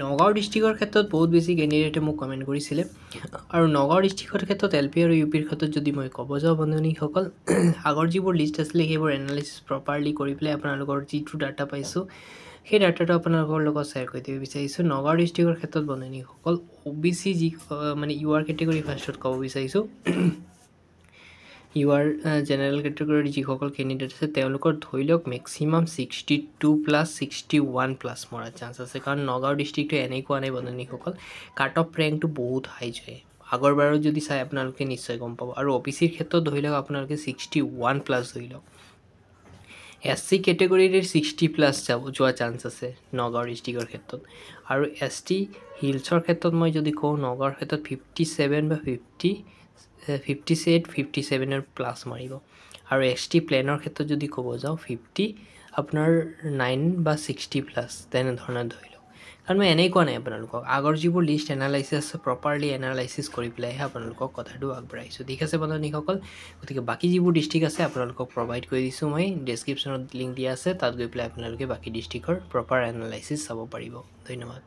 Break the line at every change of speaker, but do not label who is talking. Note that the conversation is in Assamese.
নগাঁও ডিষ্ট্ৰিক্টৰ ক্ষেত্ৰত বহুত বেছি কেণ্ডিডেটে মোক কমেণ্ট কৰিছিলে আৰু নগাঁও ডিষ্ট্ৰিক্টৰ ক্ষেত্ৰত এল পি আৰু ইউ পিৰ ক্ষেত্ৰত যদি মই ক'ব যাওঁ বন্ধুসকল, আগৰ যিবোৰ লিষ্ট আছিলে সেইবোৰ এনালাইচিছ প্ৰপাৰলি কৰি পেলাই আপোনালোকৰ যিটো ডাটা পাইছোঁ সেই ডাটাটো আপোনালোকৰ লগত শ্বেয়াৰ কৰি দিব বিচাৰিছোঁ। নগাঁও ডিষ্ট্ৰিক্টৰ ক্ষেত্ৰত বন্ধুসকল OBC যি মানে ইউ আৰ কেটেগৰী ফাৰ্ষ্টত ক'ব বিচাৰিছোঁ। ইউ আৰ জেনেৰেল কেটেগৰীৰ যিসকল কেণ্ডিডেট আছে তেওঁলোকৰ ধৰি লওক মেক্সিমাম 62+61+ মৰাৰ চান্স আছে, কাৰণ নগাঁও ডিষ্ট্ৰিক্টটো এনেকুৱা নাই বন্ধুসকল, কাট অফ ৰেংকটো বহুত হাই যায়। আগৰবাৰো যদি চাই আপোনালোকে নিশ্চয় গম পাব। আৰু OBCৰ ক্ষেত্ৰত ধৰি লওক আপোনালোকে 61+ ধৰি লওক, SC কেটেগৰীৰে 60+ যোৱা চান্স আছে নগাঁও ডিষ্ট্ৰিক্টৰ ক্ষেত্ৰত। আৰু ST হিলছৰ ক্ষেত্ৰত মই যদি কওঁ, নগাঁৱৰ ক্ষেত্ৰত 57 বা 57+ মাৰিব। আৰু ST প্লেনৰ ক্ষেত্ৰত যদি ক'ব যাওঁ 50 আপোনাৰ 9 বা 60+ তেনেধৰণৰ ধৰি লওক। কাৰণ মই এনেকুৱা নাই আপোনালোকক, আগৰ যিবোৰ লিষ্ট এনালাইচিছ আছে প্ৰপাৰলি এনালাইচিছ কৰি পেলাইহে আপোনালোকক কথাটো আগবঢ়াইছোঁ। ঠিক আছে বন্ধুসকল, গতিকে বাকী যিবোৰ ডিষ্ট্ৰিক্ট আছে আপোনালোকক প্ৰভাইড কৰি দিছোঁ মই, ডেছক্ৰিপশ্যনত লিংক দিয়া আছে, তাত গৈ পেলাই আপোনালোকে বাকী ডিষ্ট্ৰিক্টৰ প্ৰপাৰ এনালাইচিছ চাব পাৰিব। ধন্যবাদ।